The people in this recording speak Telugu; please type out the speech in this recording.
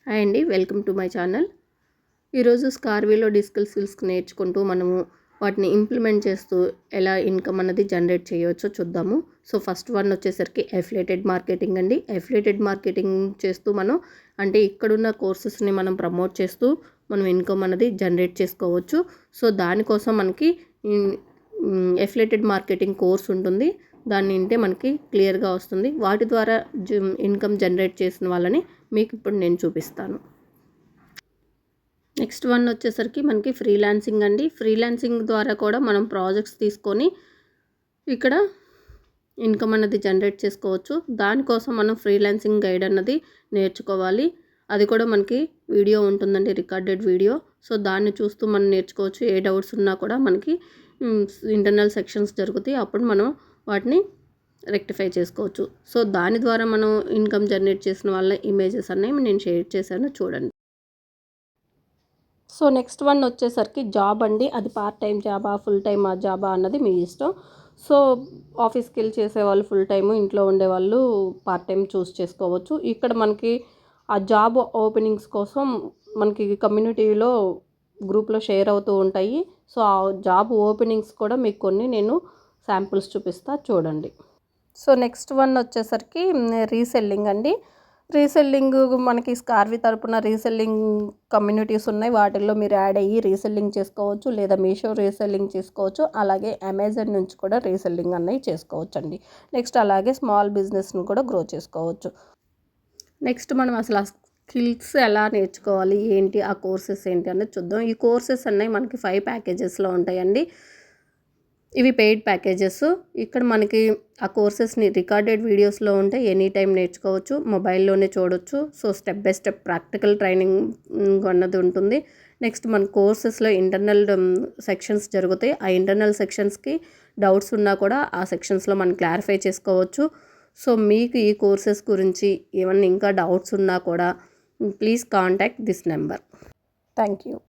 హాయ్ అండి, వెల్కమ్ టు మై ఛానల్. ఈరోజు స్కార్వీలో డిజిటల్ స్కిల్స్ నేర్చుకుంటూ మనము వాటిని ఇంప్లిమెంట్ చేస్తూ ఎలా ఇన్కమ్ అన్నది జనరేట్ చేయవచ్చో చూద్దాము. సో ఫస్ట్ వన్ వచ్చేసరికి అఫిలియేటెడ్ మార్కెటింగ్ అండి. అఫిలియేటెడ్ మార్కెటింగ్ చేస్తూ మనం అంటే ఇక్కడున్న కోర్సెస్ని మనం ప్రమోట్ చేస్తూ మనం ఇన్కమ్ అన్నది జనరేట్ చేసుకోవచ్చు. సో దానికోసం మనకి అఫిలియేటెడ్ మార్కెటింగ్ కోర్స్ ఉంటుంది. దాన్ని వింటే మనకి క్లియర్గా వస్తుంది. వాటి ద్వారా ఇన్కమ్ జనరేట్ చేసిన వాళ్ళని మీకు ఇప్పుడు నేను చూపిస్తాను. నెక్స్ట్ వన్ వచ్చేసరికి మనకి ఫ్రీలాన్సింగ్ అండి. ఫ్రీలాన్సింగ్ ద్వారా కూడా మనం ప్రాజెక్ట్స్ తీసుకొని ఇక్కడ ఇన్కమ్ అన్నది జనరేట్ చేసుకోవచ్చు. దానికోసం మనం ఫ్రీలాన్సింగ్ గైడ్ అన్నది నేర్చుకోవాలి. అది కూడా మనకి వీడియో ఉంటుందండి, రికార్డెడ్ వీడియో. సో దాన్ని చూస్తూ మనం నేర్చుకోవచ్చు. ఏ డౌట్స్ ఉన్నా కూడా మనకి ఇంటర్నల్ సెక్షన్స్ జరుగుతాయి, అప్పుడు మనం వాటిని రెక్టిఫై చేసుకోవచ్చు. సో దాని ద్వారా మనం ఇన్కమ్ జనరేట్ చేసిన వాళ్ళ ఇమేజెస్ అన్నీ నేను షేర్ చేశాను, చూడండి. సో నెక్స్ట్ వన్ వచ్చేసరికి జాబ్ అండి. అది పార్ట్ టైం జాబా, ఫుల్ టైమ్ జాబా అన్నది మీ ఇష్టం. సో ఆఫీస్కి వెళ్ళి చేసేవాళ్ళు ఫుల్ టైము, ఇంట్లో ఉండేవాళ్ళు పార్ట్ టైం చూస్ చేసుకోవచ్చు. ఇక్కడ మనకి ఆ జాబ్ ఓపెనింగ్స్ కోసం మనకి కమ్యూనిటీలో గ్రూప్లో షేర్ అవుతూ ఉంటాయి. సో ఆ జాబ్ ఓపెనింగ్స్ కూడా మీకు కొన్ని నేను శాంపుల్స్ చూపిస్తా, చూడండి. సో నెక్స్ట్ వన్ వచ్చేసరికి రీసెల్లింగ్ అండి. రీసెల్లింగ్ మనకి స్కార్వీ తరపున రీసెల్లింగ్ కమ్యూనిటీస్ ఉన్నాయి. వాటిల్లో మీరు యాడ్ అయ్యి రీసెల్లింగ్ చేసుకోవచ్చు, లేదా మీషో రీసెల్లింగ్ చేసుకోవచ్చు. అలాగే అమెజాన్ నుంచి కూడా రీసెల్లింగ్ అన్నవి చేసుకోవచ్చు అండి. నెక్స్ట్ అలాగే స్మాల్ బిజినెస్ని కూడా గ్రో చేసుకోవచ్చు. నెక్స్ట్ మనం అసలు ఆ స్కిల్స్ ఎలా నేర్చుకోవాలి, ఏంటి, ఆ కోర్సెస్ ఏంటి అనేది చూద్దాం. ఈ కోర్సెస్ అన్నవి మనకి 5 ప్యాకేజెస్లో ఉంటాయండి. ఇవి పెయిడ్ ప్యాకేజెస్. ఇక్కడ మనకి ఆ కోర్సెస్ని రికార్డెడ్ వీడియోస్లో ఉంటే ఎనీ టైం నేర్చుకోవచ్చు, మొబైల్లోనే చూడొచ్చు. So step by step practical training అన్నది ఉంటుంది. నెక్స్ట్ మన కోర్సెస్లో ఇంటర్నల్ సెక్షన్స్ జరుగుతాయి. ఆ ఇంటర్నల్ సెక్షన్స్కి డౌట్స్ ఉన్నా కూడా ఆ సెక్షన్స్లో మనం క్లారిఫై చేసుకోవచ్చు. సో మీకు ఈ కోర్సెస్ గురించి ఏమన్నా ఇంకా డౌట్స్ ఉన్నా కూడా please contact this number. Thank you.